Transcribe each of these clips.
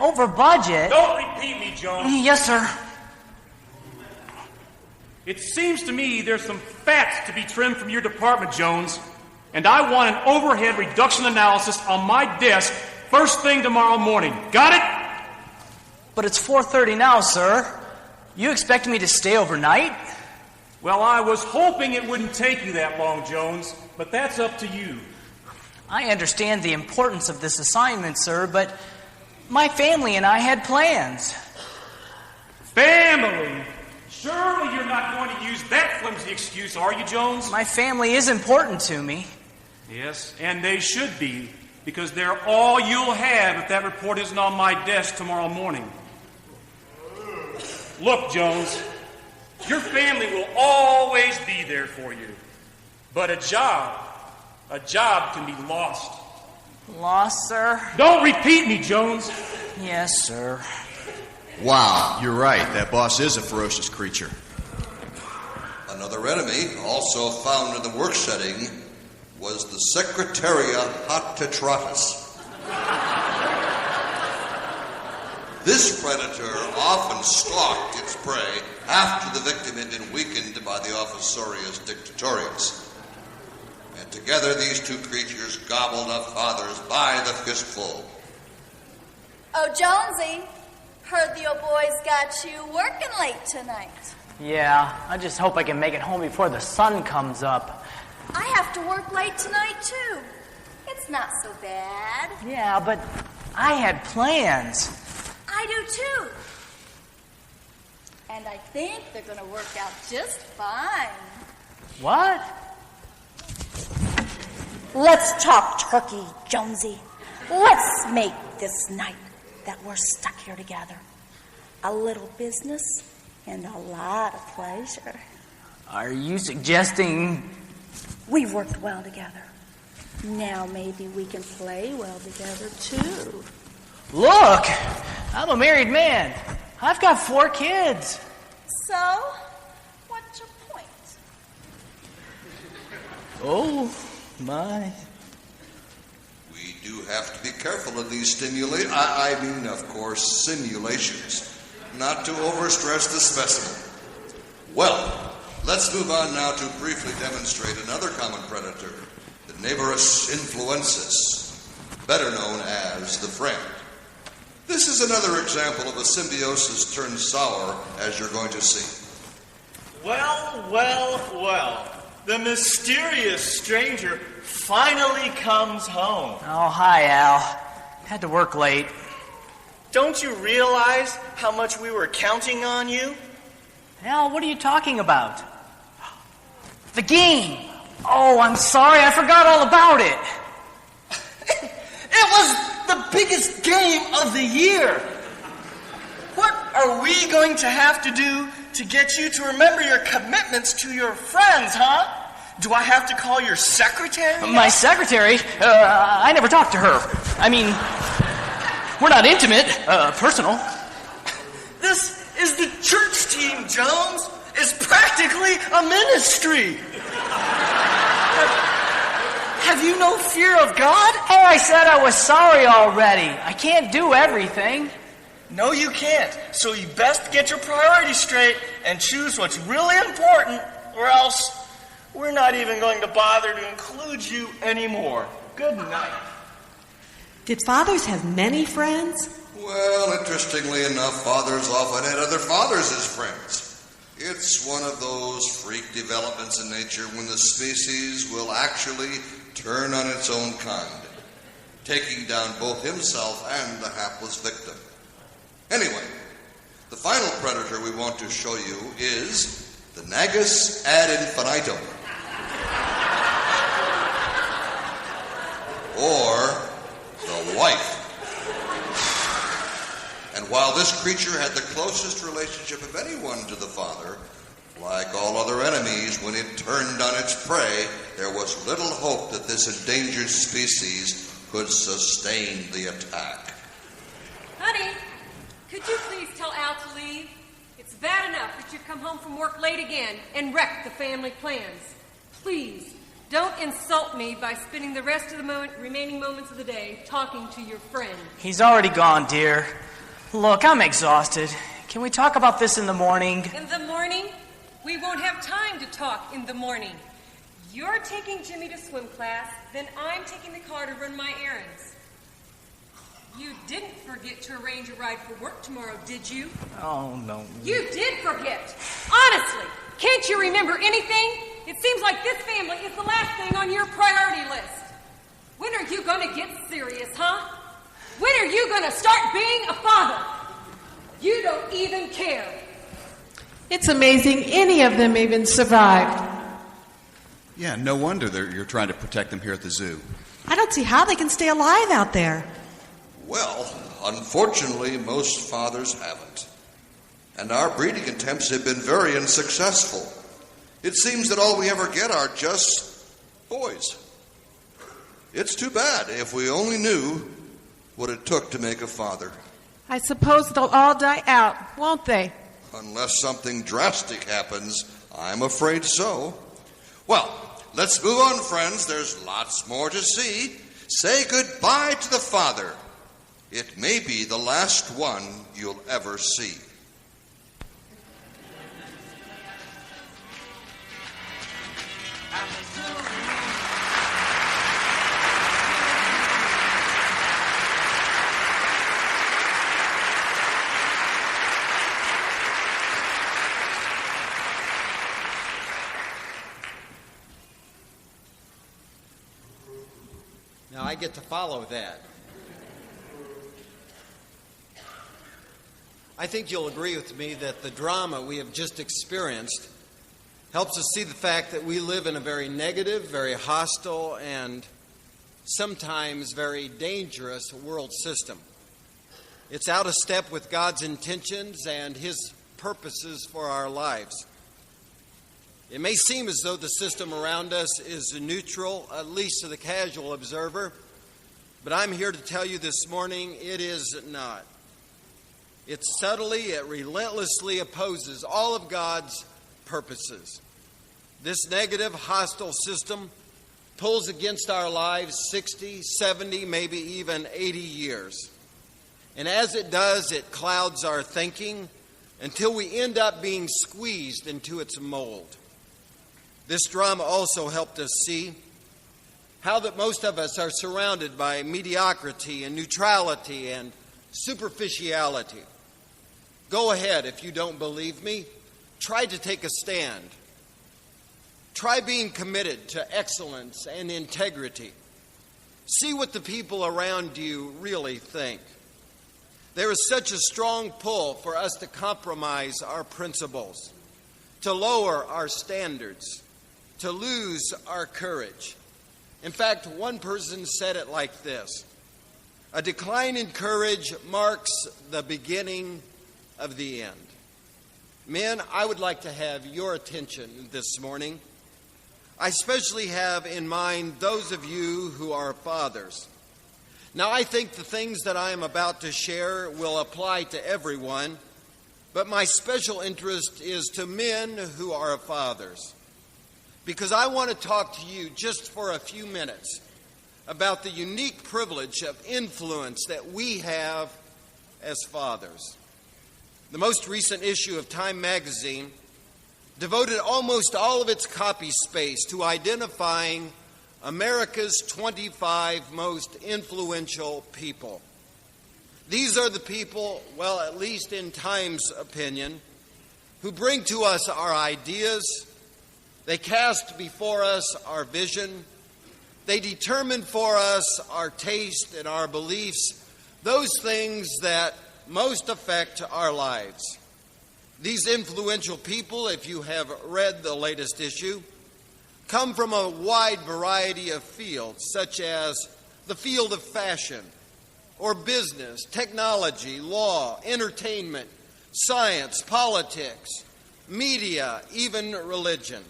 over budget. Don't repeat me, Jones. Yes, sir. It seems to me there's some fats to be trimmed from your department, Jones. And I want an overhead reduction analysis on my desk first thing tomorrow morning. Got it? But it's 4:30 now, sir. You expect me to stay overnight? Well, I was hoping it wouldn't take you that long, Jones, but that's up to you. I understand the importance of this assignment, sir, but my family and I had plans. Family? Surely you're not going to use that flimsy excuse, are you, Jones? My family is important to me. Yes, and they should be, because they're all you'll have if that report isn't on my desk tomorrow morning. Look, Jones, your family will always be there for you. But a job can be lost. Lost, sir? Don't repeat me, Jones. Yes, sir. Wow, you're right. That boss is a ferocious creature. Another enemy, also found in the work setting, was the Secretaria Hottetratus. This predator often stalked its prey after the victim had been weakened by the Ophisorius dictatorius. And together these two creatures gobbled up fathers by the fistful. Oh, Jonesy, heard the old boys got you working late tonight. Yeah, I just hope I can make it home before the sun comes up. I have to work late tonight, too. It's not so bad. Yeah, but I had plans. I do, too. And I think they're going to work out just fine. What? Let's talk turkey, Jonesy. Let's make this night that we're stuck here together a little business and a lot of pleasure. Are you suggesting... We've worked well together. Now maybe we can play well together, too. Look, I'm a married man. I've got 4 kids. So, what's your point? Oh, my. We do have to be careful of these of course, simulations, not to overstress the specimen. Well, let's move on now to briefly demonstrate another common predator, the Nevarus influensis, better known as the friend. This is another example of a symbiosis turned sour, as you're going to see. Well. The mysterious stranger finally comes home. Oh, hi, Al. Had to work late. Don't you realize how much we were counting on you? Al, what are you talking about? The game. Oh, I'm sorry. I forgot all about it. It was the biggest game of the year. What are we going to have to do to get you to remember your commitments to your friends, huh? Do I have to call your secretary? My secretary? I never talked to her. I mean, we're not intimate, personal. This is the church team, Jones. It's practically a ministry. Have you no fear of God? Hey, I said I was sorry already. I can't do everything. No, you can't. So you best get your priorities straight and choose what's really important, or else we're not even going to bother to include you anymore. Good night. Did fathers have many friends? Well, interestingly enough, fathers often had other fathers as friends. It's one of those freak developments in nature when the species will actually turn on its own kind, taking down both himself and the hapless victim. Anyway, the final predator we want to show you is the Nagus ad infinitum, or the wife. And while this creature had the closest relationship of anyone to the father, like all other enemies, when it turned on its prey, there was little hope that this endangered species could sustain the attack. Honey, could you please tell Al to leave? It's bad enough that you come home from work late again and wreck the family plans. Please, don't insult me by spending the rest of the remaining moments of the day talking to your friend. He's already gone, dear. Look, I'm exhausted. Can we talk about this in the morning? In the morning? We won't have time to talk in the morning. You're taking Jimmy to swim class, then I'm taking the car to run my errands. You didn't forget to arrange a ride for work tomorrow, did you? Oh, no. You did forget. Honestly, can't you remember anything? It seems like this family is the last thing on your priority list. When are you going to get serious, huh? When are you going to start being a father? You don't even care. It's amazing any of them even survived. Yeah, no wonder you're trying to protect them here at the zoo. I don't see how they can stay alive out there. Well, unfortunately, most fathers haven't. And our breeding attempts have been very unsuccessful. It seems that all we ever get are just boys. It's too bad. If we only knew what it took to make a father. I suppose they'll all die out, won't they? Unless something drastic happens, I'm afraid so. Well, let's move on, friends. There's lots more to see. Say goodbye to the father. It may be the last one you'll ever see. Now I get to follow that. I think you'll agree with me that the drama we have just experienced helps us see the fact that we live in a very negative, very hostile, and sometimes very dangerous world system. It's out of step with God's intentions and His purposes for our lives. It may seem as though the system around us is neutral, at least to the casual observer, but I'm here to tell you this morning it is not. It relentlessly opposes all of God's purposes. This negative, hostile system pulls against our lives 60, 70, maybe even 80 years. And as it does, it clouds our thinking until we end up being squeezed into its mold. This drama also helped us see how that most of us are surrounded by mediocrity and neutrality and superficiality. Go ahead, if you don't believe me, try to take a stand. Try being committed to excellence and integrity. See what the people around you really think. There is such a strong pull for us to compromise our principles, to lower our standards, to lose our courage. In fact, one person said it like this: a decline in courage marks the beginning of the end. Men, I would like to have your attention this morning. I especially have in mind those of you who are fathers. Now, I think the things that I am about to share will apply to everyone, but my special interest is to men who are fathers. Because I want to talk to you just for a few minutes about the unique privilege of influence that we have as fathers. The most recent issue of Time magazine devoted almost all of its copy space to identifying America's 25 most influential people. These are the people, well, at least in Time's opinion, who bring to us our ideas. They cast before us our vision. They determine for us our taste and our beliefs, those things that most affect our lives. These influential people, if you have read the latest issue, come from a wide variety of fields, such as the field of fashion, or business, technology, law, entertainment, science, politics, media, even religion.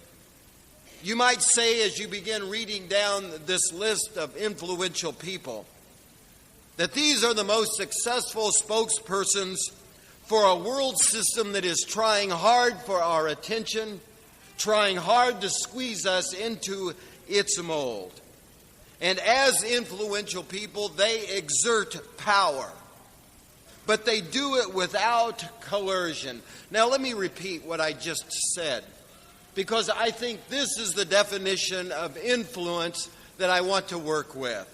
You might say, as you begin reading down this list of influential people, that these are the most successful spokespersons for a world system that is trying hard for our attention, trying hard to squeeze us into its mold. And as influential people, they exert power. but they do it without coercion. Now, let me repeat what I just said, because I think this is the definition of influence that I want to work with.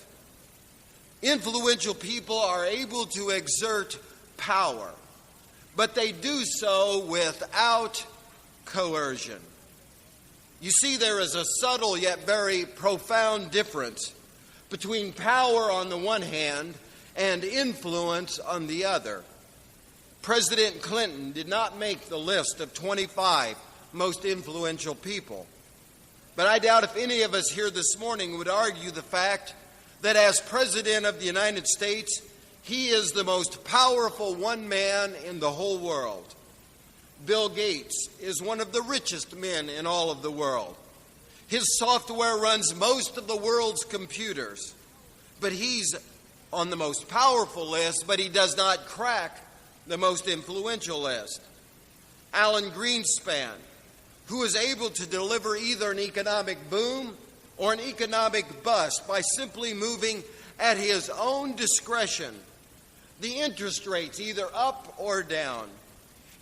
Influential people are able to exert power, but they do so without coercion. You see, there is a subtle yet very profound difference between power on the one hand and influence on the other. President Clinton did not make the list of 25 most influential people. But I doubt if any of us here this morning would argue the fact that as President of the United States, he is the most powerful one man in the whole world. Bill Gates is one of the richest men in all of the world. His software runs most of the world's computers, but he's on the most powerful list, but he does not crack the most influential list. Alan Greenspan, who is able to deliver either an economic boom or an economic bust by simply moving at his own discretion the interest rates either up or down.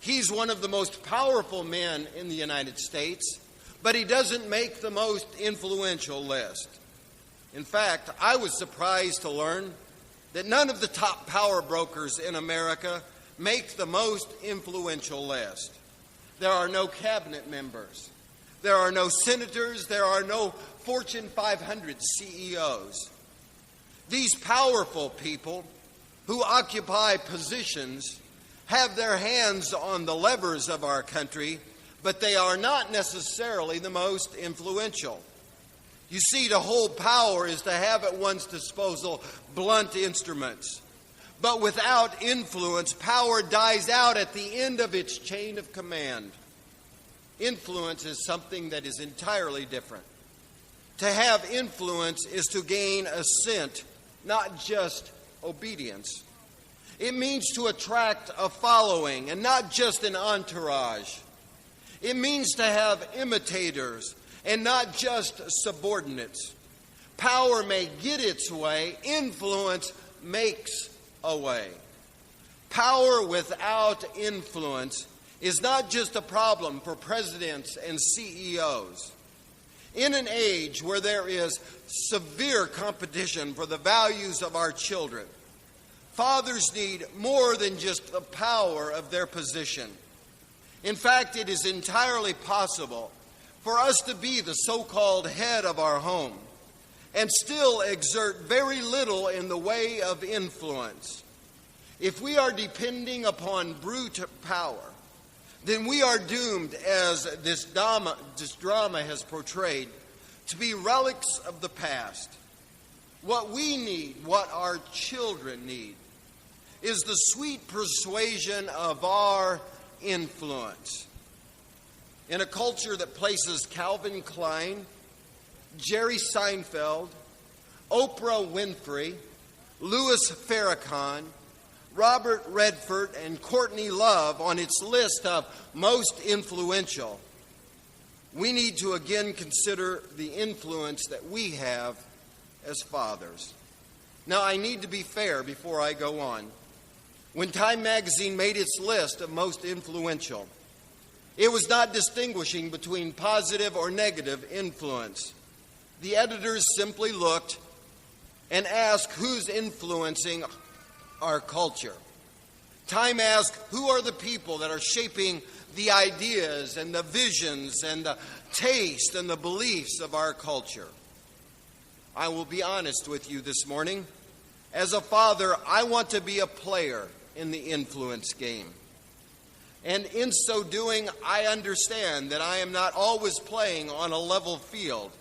He's one of the most powerful men in the United States, but he doesn't make the most influential list. In fact, I was surprised to learn that none of the top power brokers in America make the most influential list. There are no cabinet members. There are no senators. There are no Fortune 500 CEOs. These powerful people who occupy positions have their hands on the levers of our country, but they are not necessarily the most influential. You see, to hold power is to have at one's disposal blunt instruments. But without influence, power dies out at the end of its chain of command. Influence is something that is entirely different. To have influence is to gain assent, not just obedience. It means to attract a following and not just an entourage. It means to have imitators and not just subordinates. Power may get its way, influence makes a way. Power without influence is not just a problem for presidents and CEOs. In an age where there is severe competition for the values of our children, fathers need more than just the power of their position. In fact, it is entirely possible for us to be the so-called head of our home and still exert very little in the way of influence. If we are depending upon brute power, then we are doomed, as this drama has portrayed, to be relics of the past. What we need, what our children need, is the sweet persuasion of our influence. In a culture that places Calvin Klein, Jerry Seinfeld, Oprah Winfrey, Louis Farrakhan, Robert Redford, and Courtney Love on its list of most influential, we need to again consider the influence that we have as fathers. Now, I need to be fair before I go on. When Time magazine made its list of most influential, it was not distinguishing between positive or negative influence. The editors simply looked and asked who's influencing our culture. Time asked, who are the people that are shaping the ideas and the visions and the taste and the beliefs of our culture? I will be honest with you this morning. As a father, I want to be a player in the influence game. And in so doing, I understand that I am not always playing on a level field,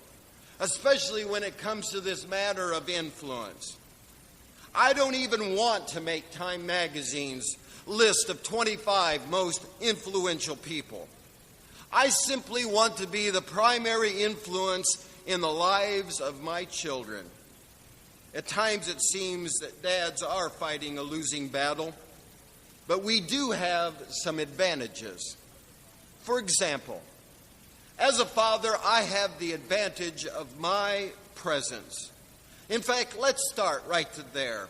especially when it comes to this matter of influence. I don't even want to make Time magazine's list of 25 most influential people. I simply want to be the primary influence in the lives of my children. At times it seems that dads are fighting a losing battle, but we do have some advantages. For example, as a father, I have the advantage of my presence. In fact, let's start right there.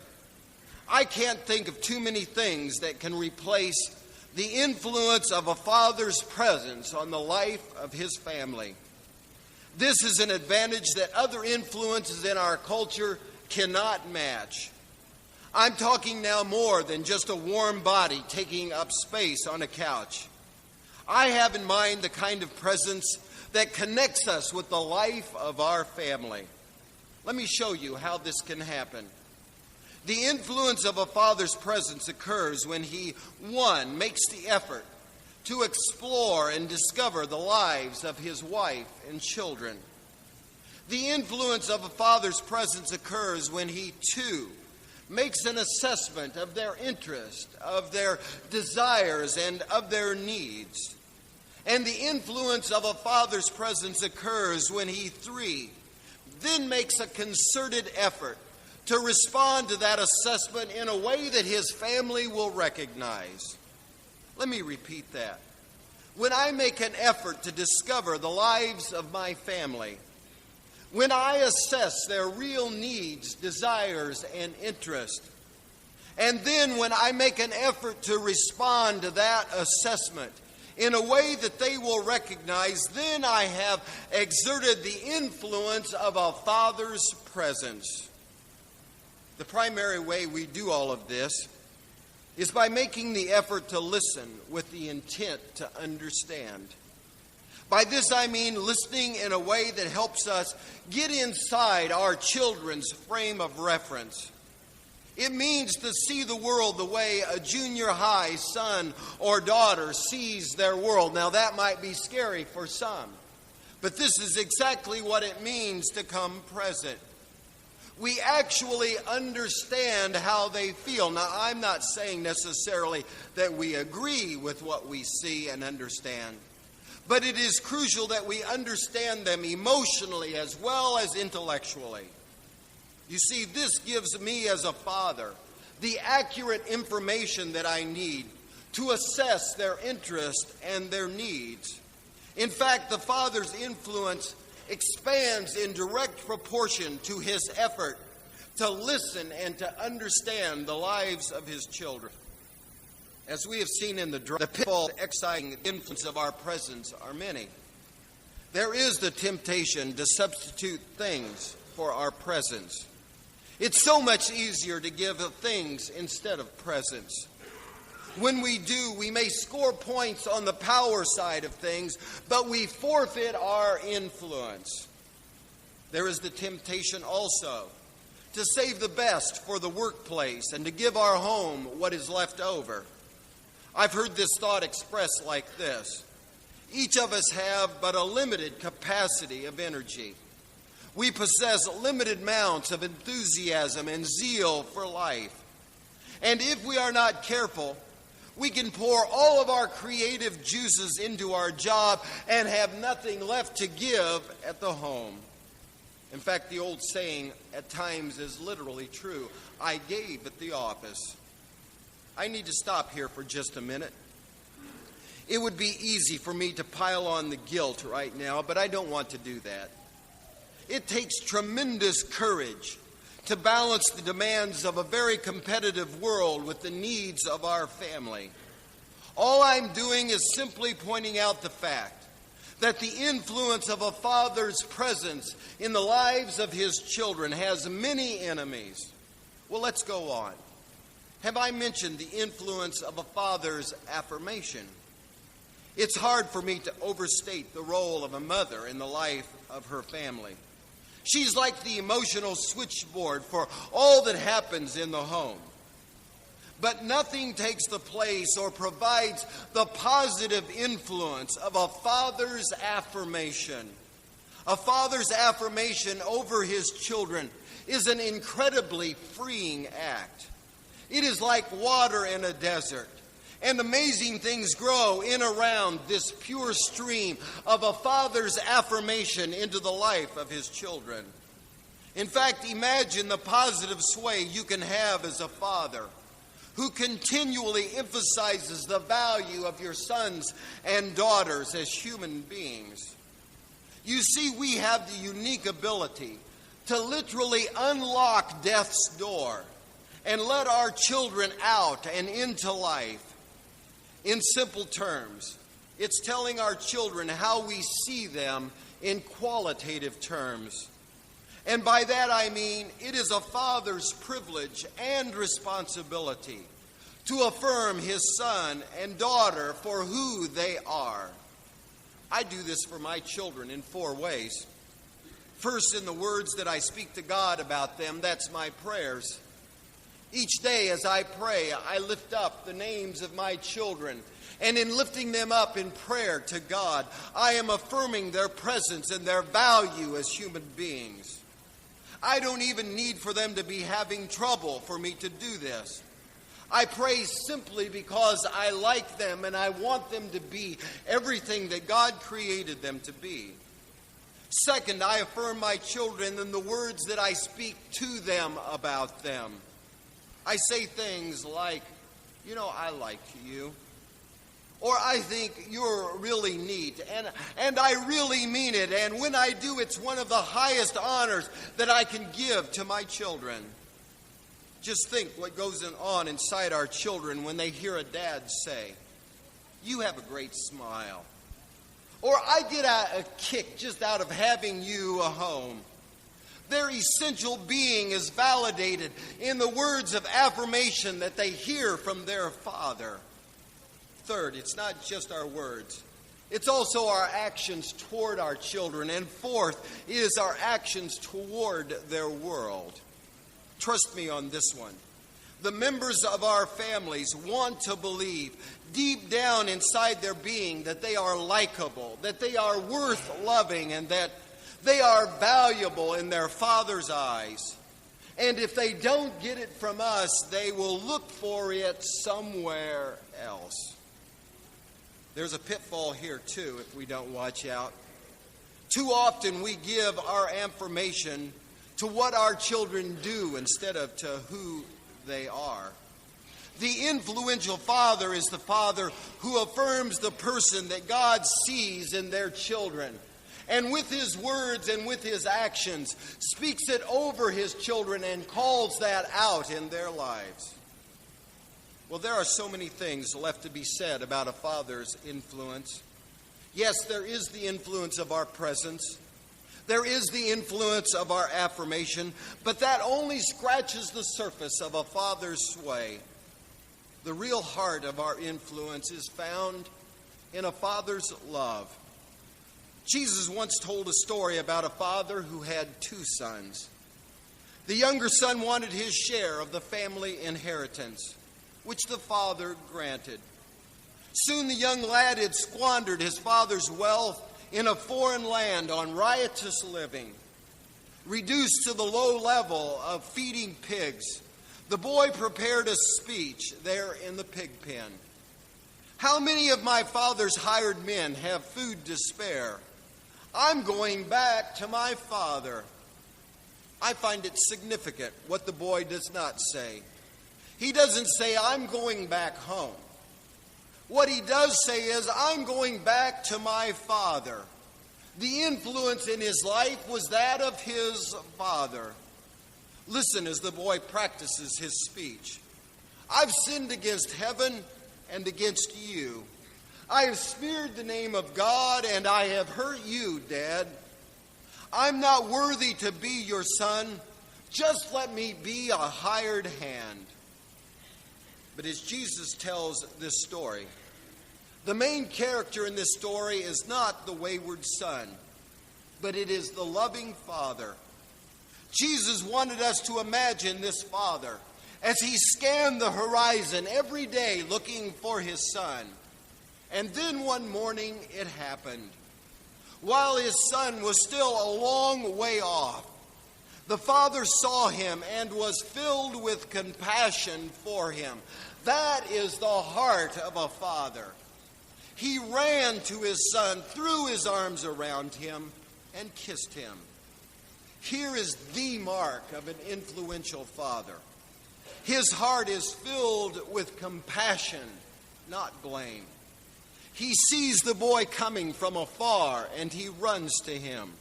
I can't think of too many things that can replace the influence of a father's presence on the life of his family. This is an advantage that other influences in our culture cannot match. I'm talking now more than just a warm body taking up space on a couch. I have in mind the kind of presence that connects us with the life of our family. Let me show you how this can happen. The influence of a father's presence occurs when he, one, makes the effort to explore and discover the lives of his wife and children. The influence of a father's presence occurs when he, two, makes an assessment of their interest, of their desires, and of their needs. And the influence of a father's presence occurs when he, three, then makes a concerted effort to respond to that assessment in a way that his family will recognize. Let me repeat that. When I make an effort to discover the lives of my family, when I assess their real needs, desires, and interests, and then when I make an effort to respond to that assessment in a way that they will recognize, then I have exerted the influence of a father's presence. The primary way we do all of this is by making the effort to listen with the intent to understand. By this I mean listening in a way that helps us get inside our children's frame of reference. It means to see the world the way a junior high son or daughter sees their world. Now that might be scary for some, but this is exactly what it means to come present. We actually understand how they feel. Now, I'm not saying necessarily that we agree with what we see and understand, but it is crucial that we understand them emotionally as well as intellectually. You see, this gives me as a father the accurate information that I need to assess their interest and their needs. In fact, the father's influence expands in direct proportion to his effort to listen and to understand the lives of his children. As we have seen in the pitfall, exciting influence of our presence are many. There is the temptation to substitute things for our presence. It's so much easier to give of things instead of presence. When we do, we may score points on the power side of things, but we forfeit our influence. There is the temptation also to save the best for the workplace and to give our home what is left over. I've heard this thought expressed like this: each of us have but a limited capacity of energy. We possess limited amounts of enthusiasm and zeal for life. And if we are not careful, we can pour all of our creative juices into our job and have nothing left to give at the home. In fact, the old saying at times is literally true: I gave at the office. I need to stop here for just a minute. It would be easy for me to pile on the guilt right now, but I don't want to do that. It takes tremendous courage to balance the demands of a very competitive world with the needs of our family. All I'm doing is simply pointing out the fact that the influence of a father's presence in the lives of his children has many enemies. Well, let's go on. Have I mentioned the influence of a father's affirmation? It's hard for me to overstate the role of a mother in the life of her family. She's like the emotional switchboard for all that happens in the home. But nothing takes the place or provides the positive influence of a father's affirmation. A father's affirmation over his children is an incredibly freeing act. It is like water in a desert, and amazing things grow in around this pure stream of a father's affirmation into the life of his children. In fact, imagine the positive sway you can have as a father who continually emphasizes the value of your sons and daughters as human beings. You see, we have the unique ability to literally unlock death's door and let our children out and into life. In simple terms, it's telling our children how we see them in qualitative terms. And by that I mean it is a father's privilege and responsibility to affirm his son and daughter for who they are. I do this for my children in 4 ways. First, in the words that I speak to God about them, that's my prayers. Each day as I pray, I lift up the names of my children. And in lifting them up in prayer to God, I am affirming their presence and their value as human beings. I don't even need for them to be having trouble for me to do this. I pray simply because I like them and I want them to be everything that God created them to be. Second, I affirm my children in the words that I speak to them about them. I say things like, I like you. Or I think you're really neat, and I really mean it, and when I do, it's one of the highest honors that I can give to my children. Just think what goes on inside our children when they hear a dad say, "You have a great smile." Or I get a kick just out of having you a home. Their essential being is validated in the words of affirmation that they hear from their father. Third, it's not just our words. It's also our actions toward our children. And fourth is our actions toward their world. Trust me on this one. The members of our families want to believe deep down inside their being that they are likable, that they are worth loving, and that they are valuable in their Father's eyes. And if they don't get it from us, they will look for it somewhere else. There's a pitfall here, too, if we don't watch out. Too often we give our affirmation to what our children do instead of to who they are. The influential father is the father who affirms the person that God sees in their children, and with his words and with his actions speaks it over his children and calls that out in their lives. Well, there are so many things left to be said about a father's influence. Yes, there is the influence of our presence. There is the influence of our affirmation, but that only scratches the surface of a father's sway. The real heart of our influence is found in a father's love. Jesus once told a story about a father who had 2 sons. The younger son wanted his share of the family inheritance, which the father granted. Soon the young lad had squandered his father's wealth in a foreign land on riotous living. Reduced to the low level of feeding pigs, the boy prepared a speech there in the pig pen. "How many of my father's hired men have food to spare? I'm going back to my father." I find it significant what the boy does not say. He doesn't say, "I'm going back home." What he does say is, "I'm going back to my father." The influence in his life was that of his father. Listen as the boy practices his speech. "I've sinned against heaven and against you. I have smeared the name of God and I have hurt you, Dad. I'm not worthy to be your son. Just let me be a hired hand." But as Jesus tells this story, the main character in this story is not the wayward son, but it is the loving father. Jesus wanted us to imagine this father as he scanned the horizon every day looking for his son. And then one morning it happened. While his son was still a long way off, the father saw him and was filled with compassion for him. That is the heart of a father. He ran to his son, threw his arms around him, and kissed him. Here is the mark of an influential father. His heart is filled with compassion, not blame. He sees the boy coming from afar, and he runs to him.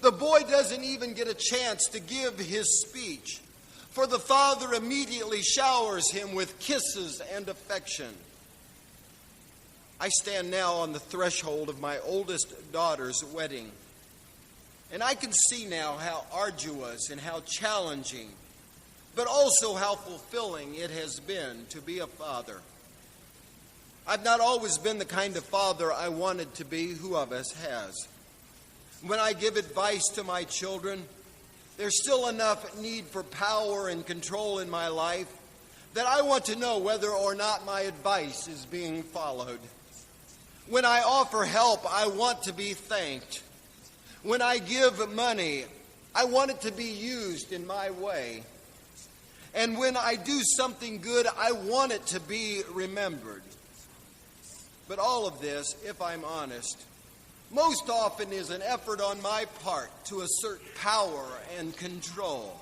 The boy doesn't even get a chance to give his speech. for the father immediately showers him with kisses and affection. I stand now on the threshold of my oldest daughter's wedding, and I can see now how arduous and how challenging, but also how fulfilling it has been to be a father. I've not always been the kind of father I wanted to be. Who of us has? When I give advice to my children, there's still enough need for power and control in my life that I want to know whether or not my advice is being followed. When I offer help, I want to be thanked. When I give money, I want it to be used in my way. And when I do something good, I want it to be remembered. But all of this, if I'm honest, most often is an effort on my part to assert power and control.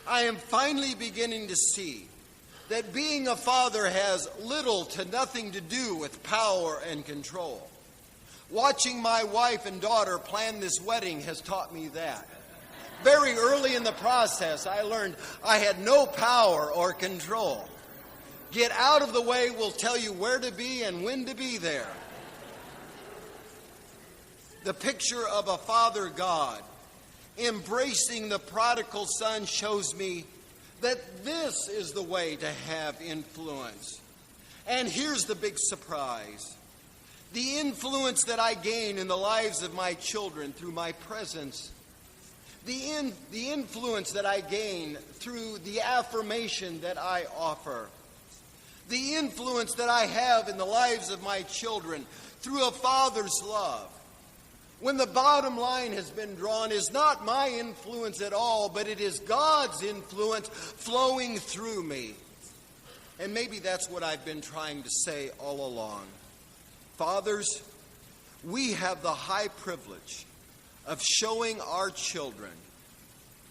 I am finally beginning to see that being a father has little to nothing to do with power and control. Watching my wife and daughter plan this wedding has taught me that. Very early in the process, I learned I had no power or control. Get out of the way, we'll tell you where to be and when to be there. The picture of a Father God embracing the prodigal son shows me that this is the way to have influence. And here's the big surprise. The influence that I gain in the lives of my children through my presence, the influence that I gain through the affirmation that I offer, the influence that I have in the lives of my children through a father's love, when the bottom line has been drawn, is not my influence at all, but it is God's influence flowing through me. And maybe that's what I've been trying to say all along. Fathers, we have the high privilege of showing our children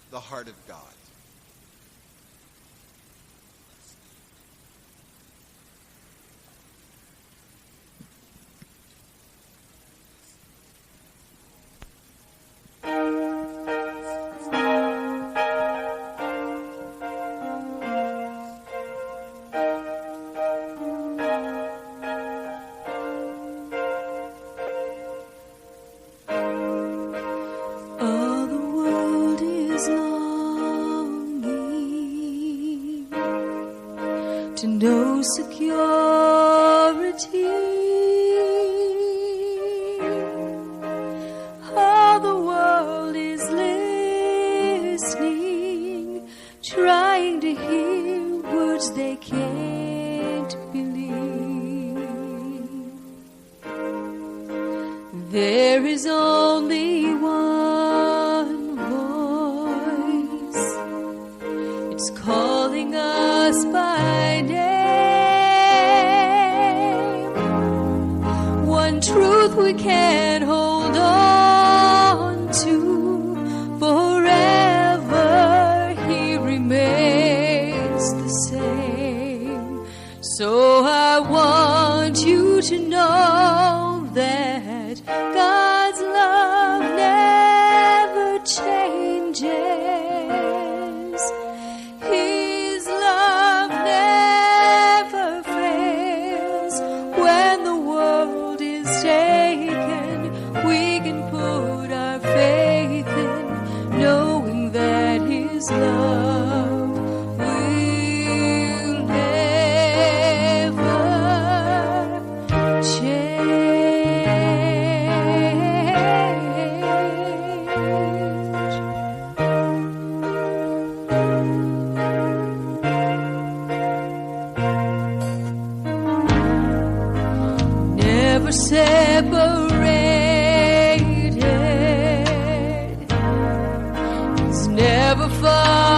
the heart of God. To know security, all the world is listening, trying to hear words they can't believe. There is only one voice, it's calling us by name. One truth we can hold on to forever, He remains the same. So I want you to know that God's love never changes. His love never fails. When the world is taken, we can put our faith in, knowing that His love will never change. Never separated, He's never far